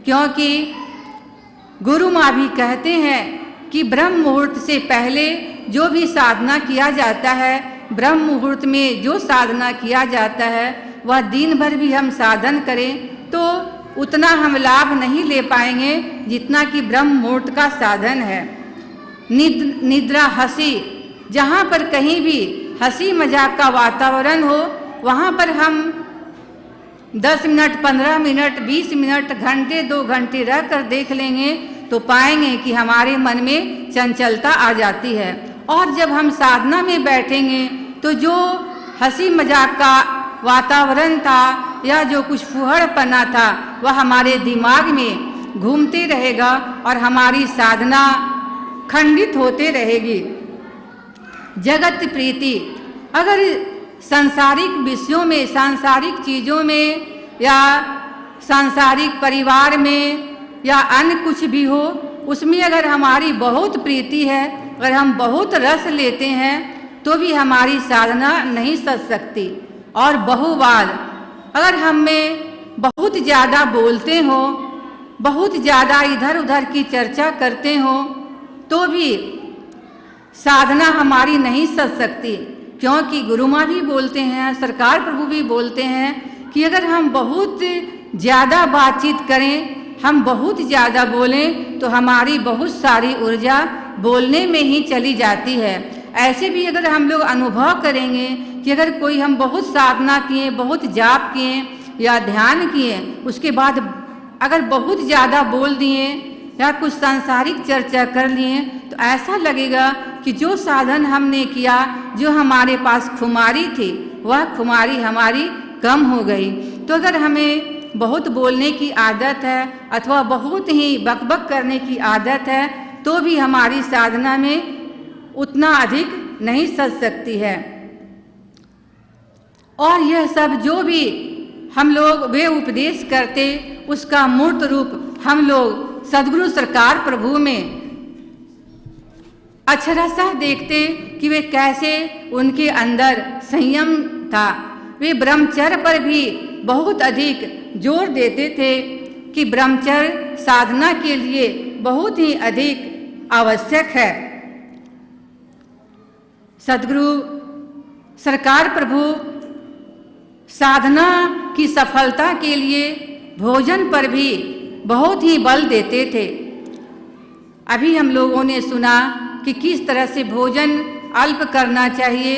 क्योंकि गुरु माँ भी कहते हैं कि ब्रह्म मुहूर्त से पहले जो भी साधना किया जाता है, ब्रह्म मुहूर्त में जो साधना किया जाता है, वह दिन भर भी हम साधन करें तो उतना हम लाभ नहीं ले पाएंगे जितना कि ब्रह्म मुहूर्त का साधन है। निद्रा, हंसी, जहाँ पर कहीं भी हंसी मजाक का वातावरण हो, वहाँ पर हम 10 मिनट, 15 मिनट, 20 मिनट, घंटे, 2 घंटे रह कर देख लेंगे तो पाएंगे कि हमारे मन में चंचलता आ जाती है। और जब हम साधना में बैठेंगे तो जो हंसी मजाक का वातावरण था या जो कुछ फुहड़पना था, वह हमारे दिमाग में घूमते रहेगा और हमारी साधना खंडित होते रहेगी। जगत प्रीति, अगर सांसारिक विषयों में, सांसारिक चीज़ों में या सांसारिक परिवार में या अन्य कुछ भी हो, उसमें अगर हमारी बहुत प्रीति है, अगर हम बहुत रस लेते हैं तो भी हमारी साधना नहीं सज सकती। और बहुबार अगर हम में बहुत ज़्यादा बोलते हो, बहुत ज़्यादा इधर उधर की चर्चा करते हो तो भी साधना हमारी नहीं सज सकती। क्योंकि गुरु माँ भी बोलते हैं, सरकार प्रभु भी बोलते हैं कि अगर हम बहुत ज़्यादा बातचीत करें, हम बहुत ज़्यादा बोलें तो हमारी बहुत सारी ऊर्जा बोलने में ही चली जाती है। ऐसे भी अगर हम लोग अनुभव करेंगे कि अगर कोई हम बहुत साधना किए, बहुत जाप किए या ध्यान किए, उसके बाद अगर बहुत ज़्यादा बोल दिए या कुछ सांसारिक चर्चा कर लिए तो ऐसा लगेगा कि जो साधन हमने किया, जो हमारे पास खुमारी थी, वह खुमारी हमारी कम हो गई। तो अगर हमें बहुत बोलने की आदत है अथवा बहुत ही बकबक करने की आदत है तो भी हमारी साधना में उतना अधिक नहीं सज सकती है। और यह सब जो भी हम लोग वे उपदेश करते, उसका मूर्त रूप हम लोग सद्गुरु सरकार प्रभु में अक्षरशः देखते कि वे कैसे उनके अंदर संयम था। वे ब्रह्मचर्य पर भी बहुत अधिक जोर देते थे कि ब्रह्मचर्य साधना के लिए बहुत ही अधिक आवश्यक है। सद्गुरु सरकार प्रभु साधना की सफलता के लिए भोजन पर भी बहुत ही बल देते थे। अभी हम लोगों ने सुना कि किस तरह से भोजन अल्प करना चाहिए,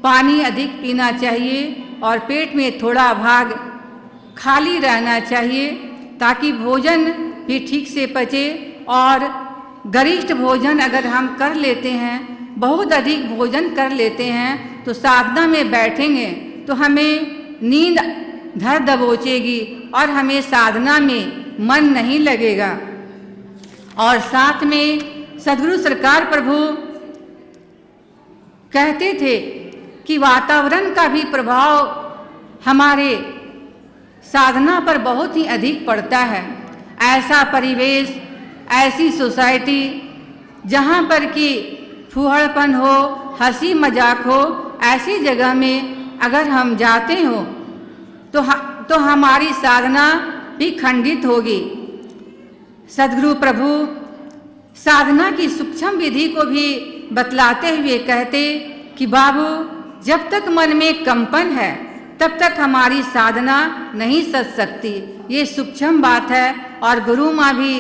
पानी अधिक पीना चाहिए और पेट में थोड़ा भाग खाली रहना चाहिए ताकि भोजन भी ठीक से पचे। और गरिष्ठ भोजन अगर हम कर लेते हैं, बहुत अधिक भोजन कर लेते हैं तो साधना में बैठेंगे तो हमें नींद धर दबोचेगी और हमें साधना में मन नहीं लगेगा। और साथ में सद्गुरु सरकार प्रभु कहते थे कि वातावरण का भी प्रभाव हमारे साधना पर बहुत ही अधिक पड़ता है। ऐसा परिवेश, ऐसी सोसाइटी जहाँ पर कि फूहड़पन हो, हंसी मजाक हो, ऐसी जगह में अगर हम जाते हो तो हमारी साधना भी खंडित होगी। सद्गुरु प्रभु साधना की सूक्ष्म विधि को भी बतलाते हुए कहते कि बाबू, जब तक मन में कंपन है तब तक हमारी साधना नहीं सज सकती। ये सूक्ष्म बात है। और गुरु माँ भी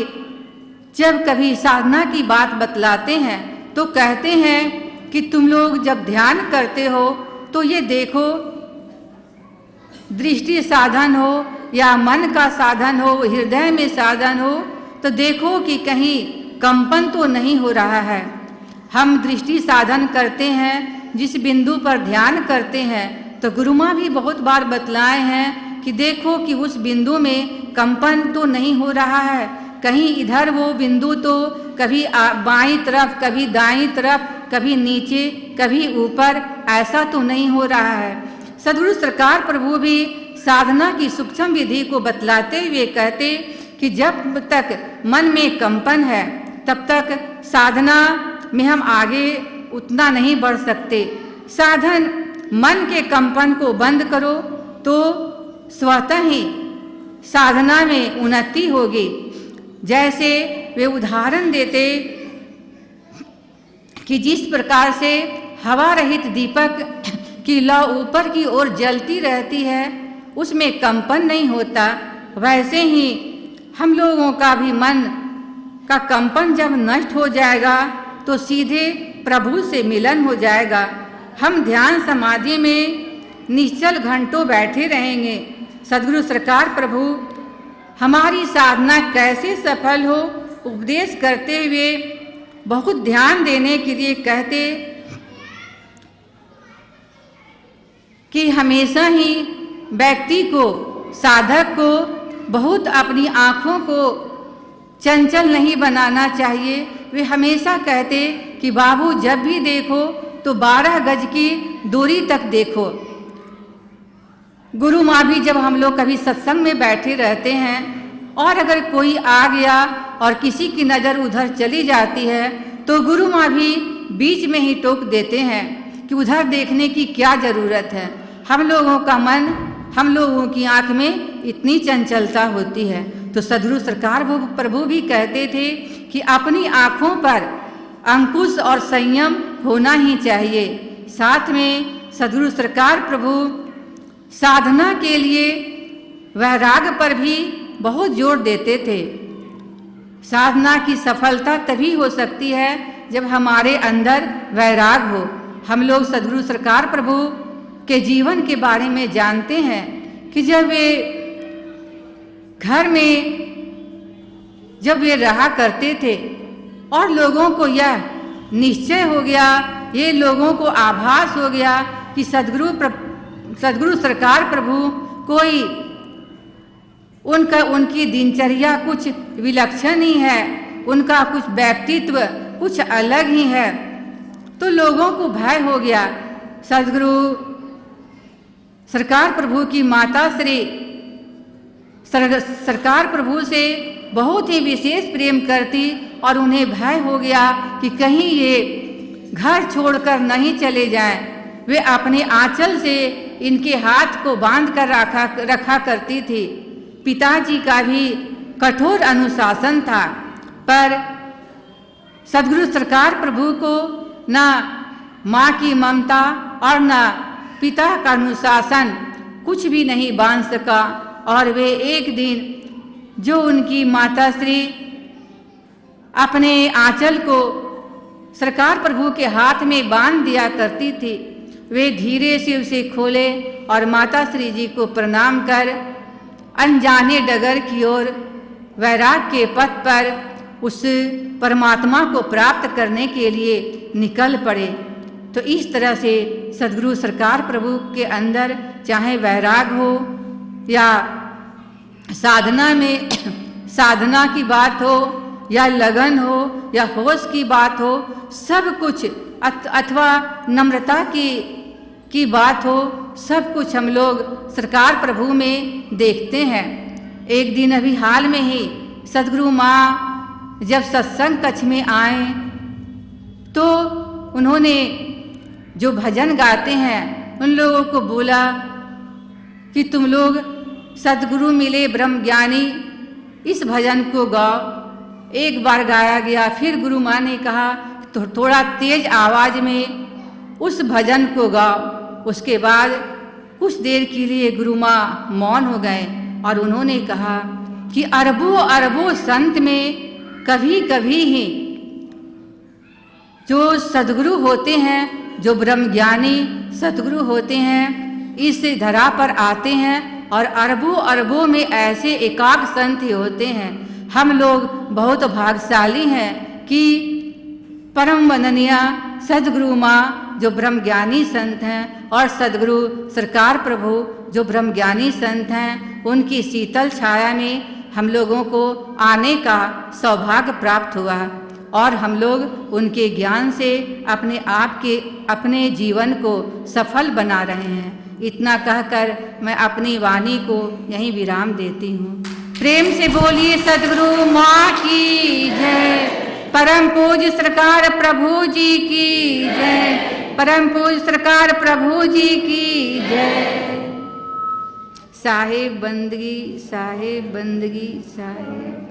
जब कभी साधना की बात बतलाते हैं तो कहते हैं कि तुम लोग जब ध्यान करते हो तो ये देखो, दृष्टि साधन हो या मन का साधन हो, हृदय में साधन हो, तो देखो कि कहीं कंपन तो नहीं हो रहा है। हम दृष्टि साधन करते हैं, जिस बिंदु पर ध्यान करते हैं, तो गुरु माँ भी बहुत बार बतलाए हैं कि देखो कि उस बिंदु में कंपन तो नहीं हो रहा है, कहीं इधर वो बिंदु तो कभी बाईं तरफ, कभी दाईं तरफ, कभी नीचे, कभी ऊपर, ऐसा तो नहीं हो रहा है। सद्गुरु सरकार प्रभु भी साधना की सूक्ष्म विधि को बतलाते हुए कहते कि जब तक मन में कंपन है तब तक साधना में हम आगे उतना नहीं बढ़ सकते। साधन मन के कंपन को बंद करो तो स्वतः ही साधना में उन्नति होगी। जैसे वे उदाहरण देते कि जिस प्रकार से हवा रहित दीपक की लौ ऊपर की ओर जलती रहती है, उसमें कंपन नहीं होता, वैसे ही हम लोगों का भी मन का कंपन जब नष्ट हो जाएगा तो सीधे प्रभु से मिलन हो जाएगा। हम ध्यान समाधि में निश्चल घंटों बैठे रहेंगे। सद्गुरु सरकार प्रभु हमारी साधना कैसे सफल हो उपदेश करते हुए बहुत ध्यान देने के लिए कहते कि हमेशा ही व्यक्ति को, साधक को बहुत अपनी आँखों को चंचल नहीं बनाना चाहिए। वे हमेशा कहते कि बाबू जब भी देखो तो 12 गज की दूरी तक देखो। गुरु माँ भी जब हम लोग कभी सत्संग में बैठे रहते हैं और अगर कोई आ गया और किसी की नज़र उधर चली जाती है तो गुरु माँ भी बीच में ही टोक देते हैं कि उधर देखने की क्या ज़रूरत है। हम लोगों का मन, हम लोगों की आँख में इतनी चंचलता होती है। तो सद्गुरु सरकार प्रभु भी कहते थे कि अपनी आँखों पर अंकुश और संयम होना ही चाहिए। साथ में सद्गुरु सरकार प्रभु साधना के लिए वैराग पर भी बहुत जोर देते थे। साधना की सफलता तभी हो सकती है जब हमारे अंदर वैराग हो। हम लोग सद्गुरु सरकार प्रभु के जीवन के बारे में जानते हैं कि जब वे घर में जब वे रहा करते थे और लोगों को यह निश्चय हो गया, ये लोगों को आभास हो गया कि सद्गुरु सरकार प्रभु कोई उनकी दिनचर्या कुछ विलक्षण ही है, उनका कुछ व्यक्तित्व कुछ अलग ही है, तो लोगों को भय हो गया। सद्गुरु सरकार प्रभु की माता श्री सरकार प्रभु से बहुत ही विशेष प्रेम करती और उन्हें भय हो गया कि कहीं ये घर छोड़कर नहीं चले जाएं। वे अपने आंचल से इनके हाथ को बांध कर रखा करती थी। पिताजी का भी कठोर अनुशासन था, पर सद्गुरु सरकार प्रभु को ना माँ की ममता और ना पिता का अनुशासन कुछ भी नहीं बांध सका। और वे एक दिन जो उनकी माता श्री अपने आंचल को सरकार प्रभु के हाथ में बांध दिया करती थी, वे धीरे से उसे खोले और माता श्री जी को प्रणाम कर अनजाने डगर की ओर वैराग के पथ पर उस परमात्मा को प्राप्त करने के लिए निकल पड़े। तो इस तरह से सद्गुरु सरकार प्रभु के अंदर चाहे वैराग हो या साधना की बात हो या लगन हो या होश की बात हो, सब कुछ अथवा नम्रता की बात हो, सब कुछ हम लोग सरकार प्रभु में देखते हैं। एक दिन अभी हाल में ही सद्गुरु माँ जब सत्संग कक्ष में आए तो उन्होंने जो भजन गाते हैं उन लोगों को बोला कि तुम लोग सद्गुरु मिले ब्रह्म ज्ञानी इस भजन को गाओ। एक बार गाया गया, फिर गुरु माँ ने कहा तो थोड़ा तेज आवाज में उस भजन को गाओ। उसके बाद कुछ देर के लिए गुरु माँ मौन हो गए और उन्होंने कहा कि अरबों अरबों संत में कभी कभी ही जो सद्गुरु होते हैं, जो ब्रह्म ज्ञानी सद्गुरु होते हैं, इस धरा पर आते हैं और अरबों अरबों में ऐसे एकाग्र संत ही होते हैं। हम लोग बहुत भाग्यशाली हैं कि परम वंदनीय सद्गुरु माँ जो ब्रह्म ज्ञानी संत हैं और सद्गुरु सरकार प्रभु जो ब्रह्म ज्ञानी संत हैं, उनकी शीतल छाया में हम लोगों को आने का सौभाग्य प्राप्त हुआ और हम लोग उनके ज्ञान से अपने जीवन को सफल बना रहे हैं। इतना कहकर मैं अपनी वाणी को यहीं विराम देती हूँ। प्रेम से बोलिए सद्गुरु माँ की जय। परम पूज्य सरकार प्रभु जी की जय। परम पूज्य सरकार प्रभु जी की जय। साहेब बंदगी, साहेब बंदगी, साहेब।